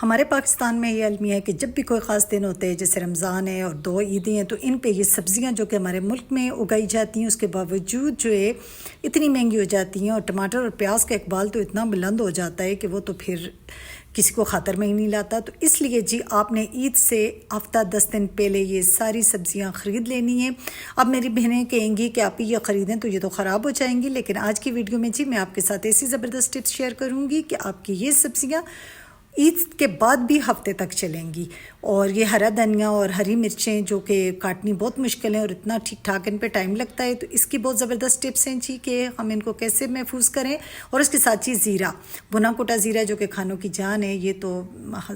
हमारे पाकिस्तान में ये अलमिया है कि जब भी कोई ख़ास दिन होते हैं, जैसे रमज़ान है और 2 ईदें हैं, तो इन पे ये सब्ज़ियां जो कि हमारे मुल्क में उगाई जाती हैं, उसके बावजूद जो है इतनी महंगी हो जाती हैं। और टमाटर और प्याज का इकबाल तो इतना बुलंद हो जाता है कि वो तो फिर किसी को खातर में ही नहीं लाता। तो इसलिए जी आपने ईद से हफ्ता 10 दिन पहले ये सारी सब्ज़ियां ख़रीद लेनी है। अब मेरी बहनें कहेंगी कि आप ये ख़रीदें तो ये तो ख़राब हो जाएंगी, लेकिन आज की वीडियो में जी मैं आपके साथ ऐसी ज़बरदस्त टिप्स शेयर करूँगी कि आपकी ये सब्ज़ियाँ ईद के बाद भी हफ्ते तक चलेंगी। और ये हरा धनिया और हरी मिर्चें जो कि काटनी बहुत मुश्किल है और इतना ठीक ठाक इन पे टाइम लगता है, तो इसकी बहुत ज़बरदस्त टिप्स हैं जी कि हम इनको कैसे महफूज करें। और उसके साथ ही ज़ीरा, भुना कुटा ज़ीरा जो कि खानों की जान है, ये तो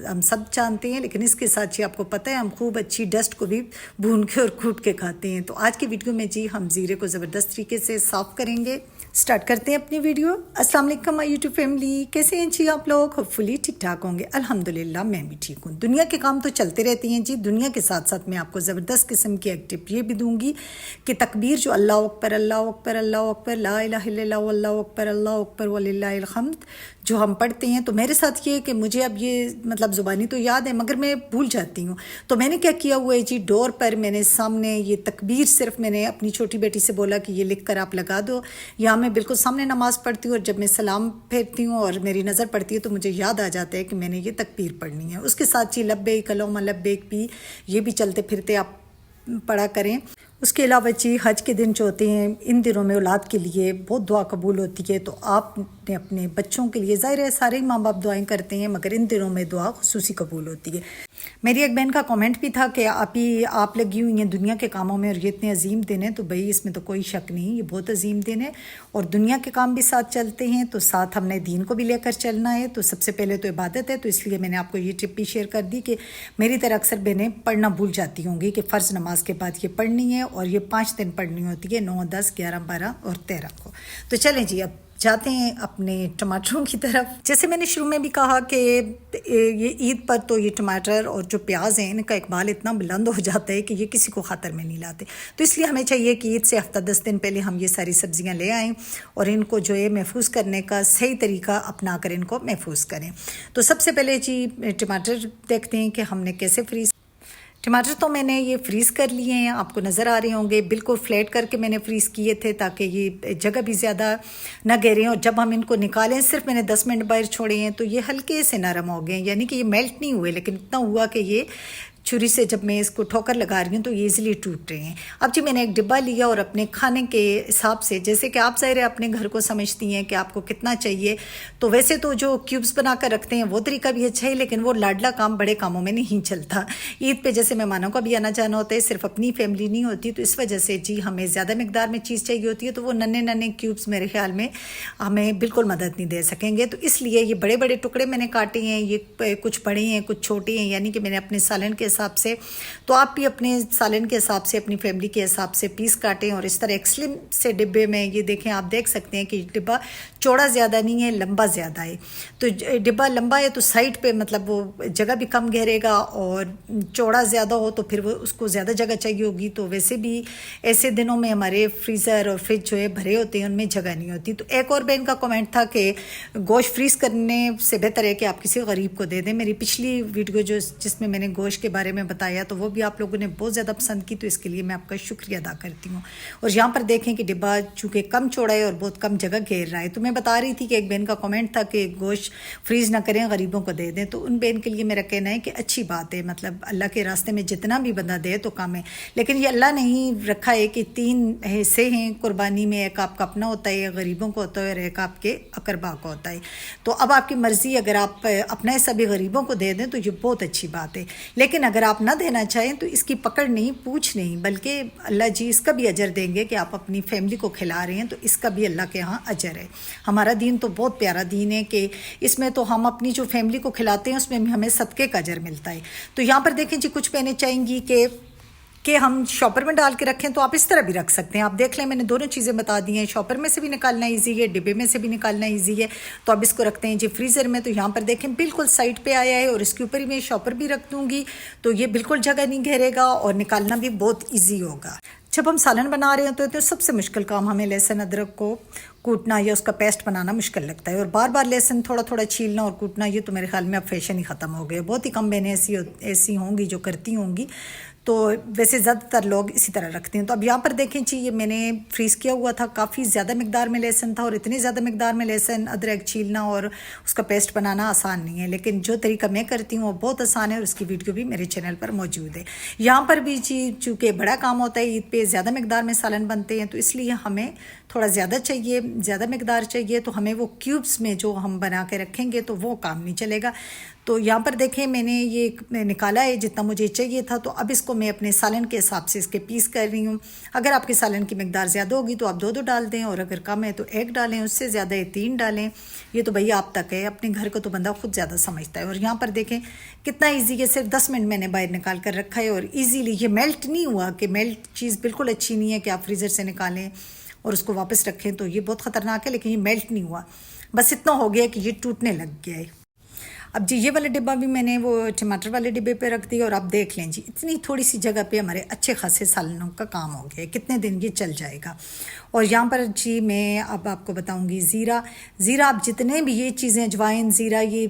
हम सब जानते हैं, लेकिन इसके साथ ही आपको पता है हम खूब अच्छी डस्ट को भी भून के और कूट के खाते हैं। तो आज की वीडियो में जी हम ज़ीरे को ज़बरदस्त तरीके से साफ़ करेंगे। स्टार्ट करते हैं अपनी वीडियो। अस्सलाम वालेकुम माय यूट्यूब फैमिली, कैसे हैं जी आप लोग? होपफुली ठीक ठाक होंगे। अल्हम्दुलिल्लाह मैं भी ठीक हूँ। दुनिया के काम तो चलते रहती हैं जी। दुनिया के साथ साथ मैं आपको ज़बरदस्त किस्म की एक टिप ये भी दूंगी कि तकबीर जो अल्लाह अकबर अल्लाह अकबर अल्लाह अकबर ला इलाहा इल्लल्लाह अल्लाह अकबर वलिल्लाहिल हम्द जो हम पढ़ते हैं, तो मेरे साथ ये कि मुझे अब ये मतलब ज़ुबानी तो याद है मगर मैं भूल जाती हूँ। तो मैंने क्या किया हुआ है जी, डोर पर मैंने सामने ये तकबीर सिर्फ मैंने अपनी छोटी बेटी से बोला कि ये लिख कर आप लगा दो। यहाँ मैं बिल्कुल सामने नमाज़ पढ़ती हूँ और जब मैं सलाम फेरती हूँ और मेरी नज़र पड़ती है तो मुझे याद आ जाता है कि मैंने ये तकबीर पढ़नी है। उसके साथ जी लब्बैक अल्लाहुम्मा लब्बैक भी, ये भी चलते फिरते आप पढ़ा करें। उसके अलावा जी हज के दिन जो होते हैं, इन दिनों में औलाद के लिए बहुत दुआ कबूल होती है। तो आपने अपने बच्चों के लिए, ज़ाहिर है सारे ही माँ बाप दुआएं करते हैं, मगर इन दिनों में दुआ खुसूसी कबूल होती है। मेरी एक बहन का कमेंट भी था कि आप लगी हुई हैं दुनिया के कामों में और ये इतने अजीम दिन है। तो भाई इसमें तो कोई शक नहीं, ये बहुत अजीम दिन है और दुनिया के काम भी साथ चलते हैं, तो साथ हमने दीन को भी लेकर चलना है। तो सबसे पहले तो इबादत है, तो इसलिए मैंने आपको ये टिप भी शेयर कर दी कि मेरी तरह अक्सर बहनें पढ़ना भूल जाती होंगी कि फ़र्ज़ नमाज के बाद ये पढ़नी है और ये 5 दिन पढ़नी होती है, 9, 10, 11, 12 और 13 को। तो चलें जी अब जाते हैं अपने टमाटरों की तरफ। जैसे मैंने शुरू में भी कहा कि ये ईद पर तो ये टमाटर और जो प्याज हैं इनका इकबाल इतना बुलंद हो जाता है कि ये किसी को खातर में नहीं लाते। तो इसलिए हमें चाहिए कि ईद से हफ्ता 10 दिन पहले हम ये सारी सब्जियां ले आएँ और इनको जो है महफूज करने का सही तरीका अपना कर इनको महफूज करें। तो सबसे पहले जी टमाटर देखते हैं कि हमने कैसे फ्रीज। टमाटर तो मैंने ये फ्रीज़ कर लिए हैं, आपको नज़र आ रहे होंगे, बिल्कुल फ्लैट करके मैंने फ्रीज़ किए थे ताकि ये जगह भी ज़्यादा ना घेरें। और जब हम इनको निकालें, सिर्फ मैंने 10 मिनट बाहर छोड़े हैं, तो ये हल्के से नरम हो गए, यानी कि ये मेल्ट नहीं हुए, लेकिन इतना हुआ कि ये छुरी से जब मैं इसको ठोकर लगा रही हूँ तो ये इजीली टूट रहे हैं। अब जी मैंने एक डिब्बा लिया और अपने खाने के हिसाब से, जैसे कि आप ज़ाहिर है अपने घर को समझती हैं कि आपको कितना चाहिए, तो वैसे तो जो क्यूब्स बना कर रखते हैं वो तरीका भी अच्छा है, लेकिन वो लाडला काम बड़े कामों में नहीं चलता। ईद पे जैसे मेहमानों का भी आना जाना होता है, सिर्फ अपनी फैमिली नहीं होती, तो इस वजह से जी हमें ज़्यादा मकदार में चीज़ चाहिए होती है, तो वो नन्हे नन्हे क्यूब्स मेरे ख्याल में हमें बिल्कुल मदद नहीं दे सकेंगे। तो इसलिए ये बड़े बड़े टुकड़े मैंने काटे हैं, ये कुछ बड़े हैं कुछ छोटे हैं, यानी कि मैंने अपने सालन के हिसाब से, तो आप भी अपने सालन के हिसाब से अपनी फैमिली के हिसाब से पीस काटें। और इस तरह एक स्लिम से डिब्बे में, ये देखें आप देख सकते हैं कि डिब्बा चौड़ा ज़्यादा नहीं है, लंबा ज़्यादा है। तो डिब्बा लंबा है तो साइड पे मतलब वो जगह भी कम घेरेगा, और चौड़ा ज़्यादा हो तो फिर वो उसको ज़्यादा जगह चाहिए होगी। तो वैसे भी ऐसे दिनों में हमारे फ्रीज़र और फ्रिज जो है भरे होते हैं, उनमें जगह नहीं होती। तो एक और बहन का कमेंट था कि गोश्त फ्रीज़ करने से बेहतर है कि आप किसी गरीब को दे दें। मेरी पिछली वीडियो जिसमें मैंने गोश्त के बारे में बताया, तो वो भी आप लोगों ने बहुत ज़्यादा पसंद की, तो इसके लिए मैं आपका शुक्रिया अदा करती हूँ। और यहाँ पर देखें कि डिब्बा चूँकि कम चौड़ा है और बहुत कम जगह घेर रहा है। तो मैं बता रही थी कि एक बहन का कमेंट था कि गोश्त फ्रीज़ ना करें, गरीबों को दे दें। तो उन बहन के लिए मेरा कहना है कि अच्छी बात है, मतलब अल्लाह के रास्ते में जितना भी बंदा दे तो कम है, लेकिन ये अल्लाह नहीं रखा है कि 3 हिस्से हैं कुर्बानी में, एक आपका अपना होता है, एक गरीबों को होता है और एक आपके अकरबा को होता है। तो अब आपकी मर्ज़ी, अगर आप अपना हिस्सा भी गरीबों को दे दें तो ये बहुत अच्छी बात है, लेकिन अगर आप ना देना चाहें तो इसकी पकड़ नहीं, पूछ नहीं, बल्कि अल्लाह जी इसका भी अजर देंगे कि आप अपनी फैमिली को खिला रहे हैं, तो इसका भी अल्लाह के यहाँ अजर है। हमारा दीन तो बहुत प्यारा दीन है कि इसमें तो हम अपनी जो फैमिली को खिलाते हैं उसमें भी हमें सदक़े का अजर मिलता है। तो यहाँ पर देखें जी, कुछ बहनें चाहेंगी कि हम शॉपर में डाल के रखें, तो आप इस तरह भी रख सकते हैं। आप देख लें, मैंने दोनों चीज़ें बता दी हैं, शॉपर में से भी निकालना इजी है, डिब्बे में से भी निकालना इजी है। तो अब इसको रखते हैं जी फ्रीज़र में। तो यहाँ पर देखें बिल्कुल साइड पे आया है और इसके ऊपर ही मैं शॉपर भी रख दूँगी, तो ये बिल्कुल जगह नहीं घेरेगा और निकालना भी बहुत ईजी होगा। जब हम सालन बना रहे होते हैं तो सबसे मुश्किल काम हमें लहसुन अदरक को कूटना या उसका पेस्ट बनाना मुश्किल लगता है। और बार बार लहसुन थोड़ा थोड़ा छीलना और कूटना, ये तो मेरे ख्याल में अब फैशन ही ख़त्म हो गया। बहुत ही कम बहनें ऐसी होंगी जो करती होंगी, तो वैसे ज़्यादातर लोग इसी तरह रखते हैं। तो अब यहाँ पर देखें जी, ये मैंने फ्रीज़ किया हुआ था, काफ़ी ज़्यादा मिकदार में लहसुन था, और इतनी ज़्यादा मिकदार में लहसुन अदरक छीलना और उसका पेस्ट बनाना आसान नहीं है, लेकिन जो तरीका मैं करती हूँ वो बहुत आसान है और उसकी वीडियो भी मेरे चैनल पर मौजूद है। यहाँ पर भी जी चूँकि बड़ा काम होता है, ईद पे ज़्यादा मिकदार में सालन बनते हैं, तो इसलिए हमें थोड़ा ज़्यादा चाहिए, ज़्यादा मिकदार चाहिए, तो हमें वो क्यूब्स में जो हम बना के रखेंगे तो वो काम नहीं चलेगा। तो यहाँ पर देखें मैंने ये निकाला है जितना मुझे चाहिए था। तो अब इसको मैं अपने सालन के हिसाब से इसके पीस कर रही हूँ। अगर आपके सालन की मिकदार ज़्यादा होगी तो आप 2 डाल दें, और अगर कम है तो 1 डालें, उससे ज़्यादा है 3 डालें। ये तो भैया आप तक है, अपने घर को तो बंदा खुद ज़्यादा समझता है। और यहाँ पर देखें कितना ईजी है, सिर्फ 10 मिनट मैंने बाहर निकाल कर रखा है और ईजीली ये मेल्ट नहीं हुआ। कि मेल्ट चीज़ बिल्कुल अच्छी नहीं है कि आप फ्रीज़र से निकालें और उसको वापस रखें, तो ये बहुत ख़तरनाक है, लेकिन ये मेल्ट नहीं हुआ। बस इतना हो गया कि ये टूटने लग गया है। अब जी ये वाला डिब्बा भी मैंने वो टमाटर वाले डिब्बे पे रख दिया, और आप देख लें जी इतनी थोड़ी सी जगह पे हमारे अच्छे खासे सालनों का काम हो गया है, कितने दिन ये चल जाएगा। और यहाँ पर जी मैं अब आपको बताऊंगी ज़ीरा आप जितने भी ये चीज़ें, अजवाइन, ज़ीरा, ये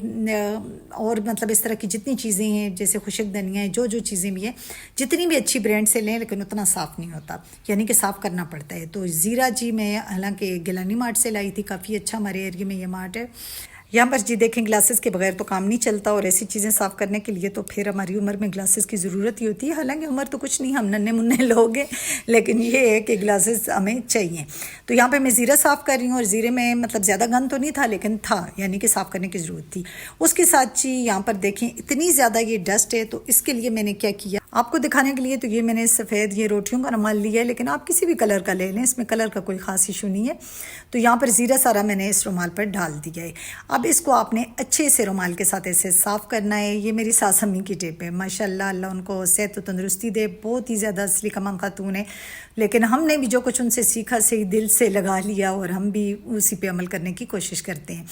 और मतलब इस तरह की जितनी चीज़ें हैं, जैसे खुशक धनिया है, जो चीज़ें भी हैं, जितनी भी अच्छी ब्रांड से लें, लेकिन उतना साफ़ नहीं होता, यानी कि साफ़ करना पड़ता है। तो ज़ीरा जी मैं हालांकि गिलानी मार्ट से लाई थी, काफ़ी अच्छा हमारे एरिया में ये मार्ट है। यहाँ पर जी देखें ग्लासेस के बगैर तो काम नहीं चलता, और ऐसी चीज़ें साफ़ करने के लिए तो फिर हमारी उम्र में ग्लासेस की ज़रूरत ही होती है। हालांकि उम्र तो कुछ नहीं, हम नन्हे मुन्ने लोग हैं, लेकिन ये है कि ग्लासेस हमें चाहिए। तो यहाँ पे मैं ज़ीरा साफ़ कर रही हूँ, और ज़ीरे में मतलब ज़्यादा गंद तो नहीं था, लेकिन था, यानी कि साफ़ करने की ज़रूरत थी। उसके साथ जी यहाँ पर देखें इतनी ज़्यादा ये डस्ट है, तो इसके लिए मैंने क्या किया आपको दिखाने के लिए, तो ये मैंने सफ़ेद ये रोटियों का रुमाल लिया है, लेकिन आप किसी भी कलर का ले लें, इसमें कलर का कोई ख़ास इशू नहीं है। तो यहाँ पर ज़ीरा सारा मैंने इस रुमाल पर डाल दिया है। अब इसको आपने अच्छे से रुमाल के साथ ऐसे साफ़ करना है। ये मेरी सास अम्मी की टिप है, माशाल्लाह, अल्लाह उनको सेहत और तंदुरुस्ती दे, बहुत ही ज़्यादा असली कमाम खातून है, लेकिन हमने भी जो कुछ उनसे सीखा सही दिल से लगा लिया, और हम भी उसी पे अमल करने की कोशिश करते हैं।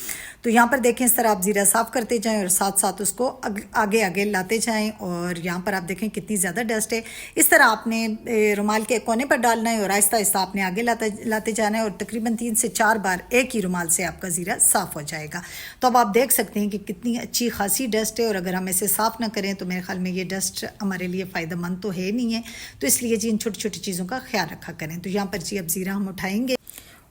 तो यहाँ पर देखें इस तरह आप ज़ीरा साफ़ करते जाएँ और साथ साथ उसको आगे आगे लाते जाएँ। और यहाँ पर आप देखें कितनी ज़्यादा डस्ट है, इस तरह आपने रुमाल के कोने पर डालना है और आहिस्ता आहिस्ता आपने आगे लाते जाना है, और तकरीबन 3 से 4 बार एक ही रुमाल से आपका ज़ीरा साफ़ हो जाएगा। तो अब आप देख सकते हैं कि कितनी अच्छी खासी डस्ट है, और अगर हम इसे साफ़ ना करें तो मेरे ख्याल में ये डस्ट हमारे लिए फ़ायदेमंद तो है नहीं है। तो इसलिए जी इन छोटी छोटी चीज़ों का ख्याल रखा करें। तो यहाँ पर जी अब ज़ीरा हम उठाएंगे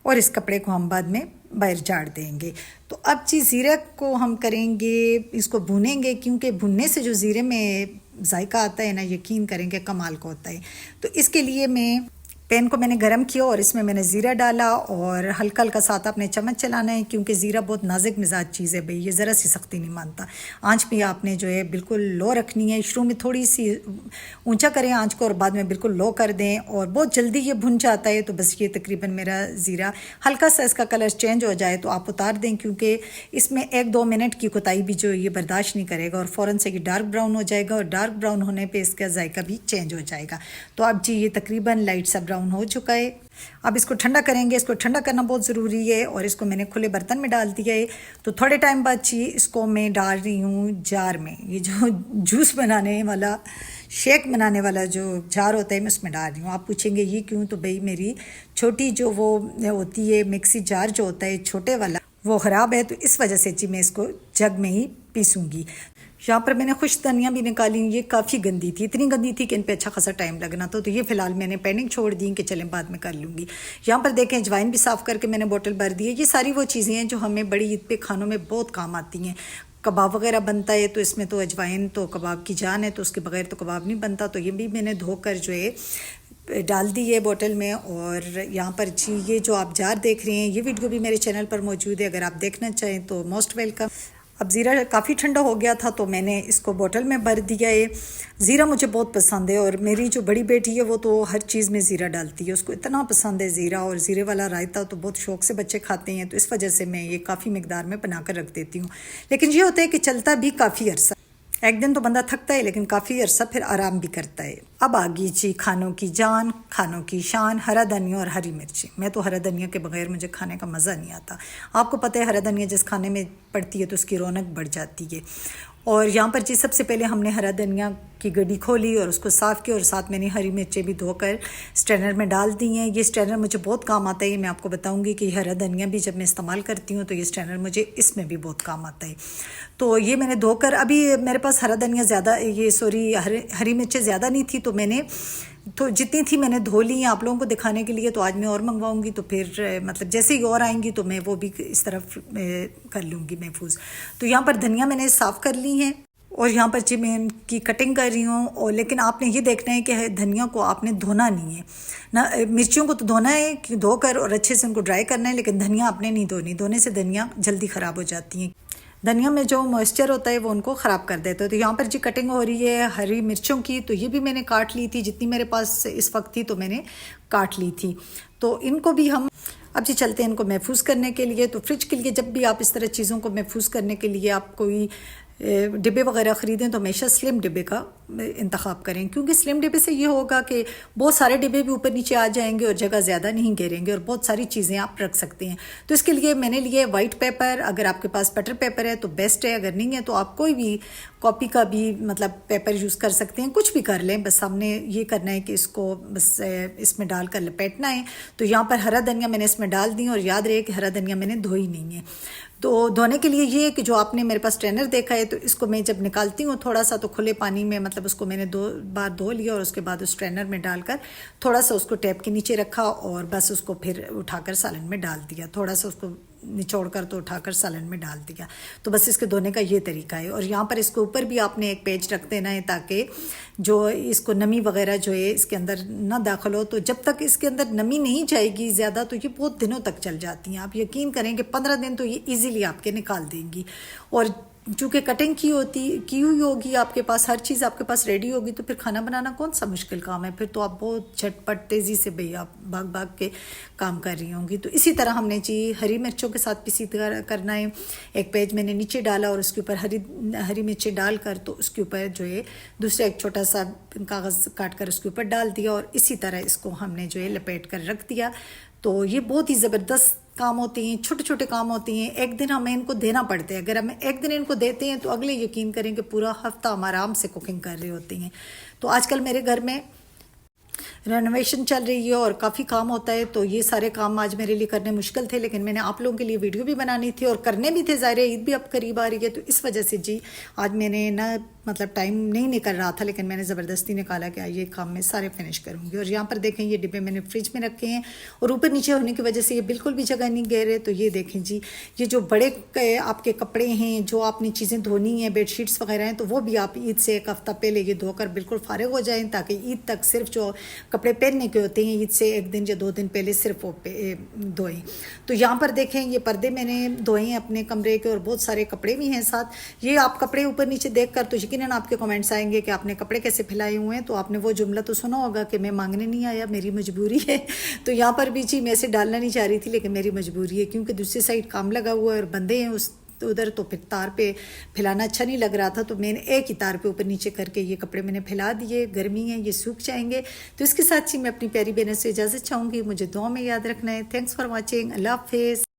और इस कपड़े को हम बाद में बाहर झाड़ देंगे। तो अब जी ज़ीरे को हम करेंगे, इसको भुनेंगे, क्योंकि भुनने से जो ज़ीरे में जायका आता है ना, यकीन करेंगे कमाल का होता है। तो इसके लिए मैं पैन को मैंने गरम किया और इसमें मैंने ज़ीरा डाला, और हल्का हल्का साथ आपने चम्मच चलाना है, क्योंकि ज़ीरा बहुत नाजुक मिजाज चीज़ है भाई, ये ज़रा सी सख्ती नहीं मानता। आंच भी आपने जो है बिल्कुल लो रखनी है, शुरू में थोड़ी सी ऊंचा करें आंच को और बाद में बिल्कुल लो कर दें, और बहुत जल्दी ये भुन जाता है। तो बस ये तकरीबन मेरा ज़ीरा हल्का सा इसका कलर चेंज हो जाए तो आप उतार दें, क्योंकि इसमें 1-2 मिनट की कोताही भी जो ये बर्दाश्त नहीं करेगा, और फ़ौरन से ये डार्क ब्राउन हो जाएगा, और डार्क ब्राउन होने पर इसका जायका भी चेंज हो जाएगा। तो अब जी ये तकरीबन लाइट सा ब्राउन हो चुका है। अब इसको ठंडा करेंगे, इसको ठंडा करना बहुत ज़रूरी है, और इसको मैंने खुले बर्तन में डाल दिया है। तो थोड़े टाइम बाद जी इसको मैं डाल रही हूँ जार में, ये जो जूस बनाने वाला, शेक बनाने वाला जो जार होता है मैं उसमें डाल रही हूँ। आप पूछेंगे ये क्यों, तो भाई मेरी छोटी जो वो होती है मिक्सी जार जो होता है छोटे वाला, वो ख़राब है, तो इस वजह से जी मैं इसको जग में ही पीसूँगी। यहाँ पर मैंने खुश धनिया भी निकाली, ये काफ़ी गंदी थी, इतनी गंदी थी कि इन पे अच्छा खासा टाइम लगना था। तो ये फ़िलहाल मैंने पेंडिंग छोड़ दी कि चलें बाद में कर लूँगी। यहाँ पर देखें अजवाइन भी साफ़ करके मैंने बोतल भर दी है। ये सारी वो चीज़ें हैं जो हमें बड़ी ईद पे खानों में बहुत काम आती हैं। कबाब वगैरह बनता है तो इसमें तो अजवाइन तो कबाब की जान है, तो उसके बगैर तो कबाब नहीं बनता। तो ये भी मैंने धोकर जो है डाल दी है बोतल में। और यहाँ पर जी ये जो आप जार देख रहे हैं, ये वीडियो भी मेरे चैनल पर मौजूद है, अगर आप देखना चाहें तो मोस्ट वेलकम। अब ज़ीरा काफ़ी ठंडा हो गया था तो मैंने इसको बोतल में भर दिया है। ज़ीरा मुझे बहुत पसंद है, और मेरी जो बड़ी बेटी है वो तो हर चीज़ में ज़ीरा डालती है, उसको इतना पसंद है ज़ीरा, और ज़ीरे वाला रायता तो बहुत शौक़ से बच्चे खाते हैं। तो इस वजह से मैं ये काफ़ी मिकदार में बना कर रख देती हूँ। लेकिन ये होता है कि चलता भी काफ़ी अरसा, एक दिन तो बंदा थकता है लेकिन काफ़ी अरसा फिर आराम भी करता है। अब आ गई जी खानों की जान, खानों की शान, हरा धनिया और हरी मिर्ची। मैं तो हरा धनिया के बगैर मुझे खाने का मज़ा नहीं आता। आपको पता है हरा धनिया जिस खाने में पड़ती है तो उसकी रौनक बढ़ जाती है। और यहाँ पर जी सबसे पहले हमने हरा धनिया की गड्डी खोली और उसको साफ़ किया, और साथ मैंने हरी मिर्चें भी धोकर स्ट्रेनर में डाल दी हैं। ये स्ट्रेनर मुझे बहुत काम आता है, ये मैं आपको बताऊंगी कि हरा धनिया भी जब मैं इस्तेमाल करती हूँ तो ये स्ट्रेनर मुझे इसमें भी बहुत काम आता है। तो ये मैंने धोकर, अभी मेरे पास हरा धनिया ज़्यादा, ये सॉरी हरी मिर्चें ज़्यादा नहीं थी, तो मैंने तो जितनी थी मैंने धो ली हैं आप लोगों को दिखाने के लिए। तो आज मैं और मंगवाऊंगी, तो फिर मतलब जैसे ही और आएंगी तो मैं वो भी इस तरफ कर लूँगी महफूज। तो यहाँ पर धनिया मैंने साफ़ कर ली हैं और यहाँ पर जी मैं इनकी कटिंग कर रही हूँ। और लेकिन आपने ये देखना है कि धनिया को आपने धोना नहीं है ना, मिर्चियों को तो धोना है कि धोकर और अच्छे से उनको ड्राई करना है, लेकिन धनिया आपने नहीं धोनी, धोने से धनिया जल्दी ख़राब हो जाती हैं। धनिया में जो मॉइस्चर होता है वो उनको ख़राब कर देता है। तो यहाँ पर जी कटिंग हो रही है हरी मिर्चों की, तो ये भी मैंने काट ली थी, जितनी मेरे पास इस वक्त थी तो मैंने काट ली थी। तो इनको भी हम अब जी चलते हैं इनको महफूज करने के लिए। तो फ्रिज के लिए जब भी आप इस तरह चीज़ों को महफूज करने के लिए आप कोई डिब्बे वगैरह ख़रीदें तो हमेशा स्लिम डिब्बे का इंतखाब करें, क्योंकि स्लिम डिब्बे से ये होगा कि बहुत सारे डिब्बे भी ऊपर नीचे आ जाएंगे और जगह ज़्यादा नहीं घेरेंगे और बहुत सारी चीज़ें आप रख सकते हैं। तो इसके लिए मैंने लिए वाइट पेपर, अगर आपके पास बटर पेपर है तो बेस्ट है, अगर नहीं है तो आप कोई भी कॉपी का भी मतलब पेपर यूज़ कर सकते हैं, कुछ भी कर लें, बस हमने ये करना है कि इसको बस इसमें डालकर लपेटना है। तो यहाँ पर हरा धनिया मैंने इसमें डाल दी, और याद रहे कि हरा धनिया मैंने धोई नहीं है। तो धोने के लिए ये है कि जो आपने मेरे पास स्ट्रेनर देखा है, तो इसको मैं जब निकालती हूँ थोड़ा सा, तो खुले पानी में मतलब उसको मैंने 2 बार धो लिया और उसके बाद उस स्ट्रेनर में डालकर थोड़ा सा उसको टैप के नीचे रखा और बस उसको फिर उठाकर सालन में डाल दिया, थोड़ा सा उसको निचोड़ कर तो उठाकर सालन में डाल दिया। तो बस इसके धोने का ये तरीका है। और यहाँ पर इसके ऊपर भी आपने एक पेज रख देना है ताकि जो इसको नमी वगैरह जो है इसके अंदर ना दाखिल हो। तो जब तक इसके अंदर नमी नहीं जाएगी ज़्यादा तो ये बहुत दिनों तक चल जाती हैं। आप यकीन करें कि 15 दिन तो ये ईज़िली आपके निकाल देंगी। और चूँकि कटिंग की हुई होगी आपके पास, हर चीज़ आपके पास रेडी होगी, तो फिर खाना बनाना कौन सा मुश्किल काम है, फिर तो आप बहुत झटपट तेज़ी से भैया भाग भाग के काम कर रही होंगी। तो इसी तरह हमने जी हरी मिर्चों के साथ इसी तरह करना है। एक पेज मैंने नीचे डाला और उसके ऊपर हरी मिर्चें डालकर तो उसके ऊपर जो है दूसरा एक छोटा सा कागज़ काट कर उसके ऊपर डाल दिया और इसी तरह इसको हमने जो है लपेट कर रख दिया। तो ये बहुत ही ज़बरदस्त काम होती हैं, छोटे छोटे काम होती हैं। एक दिन हमें इनको देना पड़ता है, अगर हमें एक दिन इनको देते हैं तो अगले यकीन करें कि पूरा हफ्ता हम आराम से कुकिंग कर रहे होते हैं। तो आजकल मेरे घर में रेनोवेशन चल रही है और काफ़ी काम होता है, तो ये सारे काम आज मेरे लिए करने मुश्किल थे, लेकिन मैंने आप लोगों के लिए वीडियो भी बनानी थी और करने भी थे। ज़ाहिर है ईद भी अब करीब आ रही है, तो इस वजह से जी आज मैंने ना मतलब टाइम नहीं निकल रहा था, लेकिन मैंने ज़बरदस्ती निकाला कि ये काम मैं सारे फिनिश करूँगी। और यहाँ पर देखें ये डिब्बे मैंने फ्रिज में रखे हैं और ऊपर नीचे होने की वजह से ये बिल्कुल भी जगह नहीं घेरे। तो ये देखें जी, ये जो बड़े आपके कपड़े हैं, जो आपने चीज़ें धोनी हैं, बेडशीट्स वगैरह हैं, तो वो भी आप ईद से एक हफ़्ता पहले ये धोकर बिल्कुल फारिग हो जाएँ, ताकि ईद तक सिर्फ जो कपड़े पहनने के होते हैं ईद से 1 दिन या 2 दिन पहले सिर्फ वो धोएं। तो यहाँ पर देखें ये पर्दे मैंने धोए हैं अपने कमरे के और बहुत सारे कपड़े भी हैं साथ। ये आप कपड़े ऊपर नीचे देखकर तो यकीनन आपके कमेंट्स आएंगे कि आपने कपड़े कैसे फैलाए हुए हैं। तो आपने वो जुमला तो सुना होगा कि मैं मांगने नहीं आया, मेरी मजबूरी है। तो यहाँ पर भी जी मैं ऐसे डालना नहीं चाह रही थी, लेकिन मेरी मजबूरी है क्योंकि दूसरी साइड काम लगा हुआ है और बंदे हैं उस उधर, तो फिर तार पे फैलाना अच्छा नहीं लग रहा था। तो मैंने एक ही तार पे ऊपर नीचे करके ये कपड़े मैंने फैला दिए। गर्मी है, ये सूख जाएंगे। तो इसके साथ ही मैं अपनी प्यारी बहनों से इजाज़त चाहूँगी। मुझे दुआ में याद रखना है। Thanks for watching. अल्लाह हाफिज़।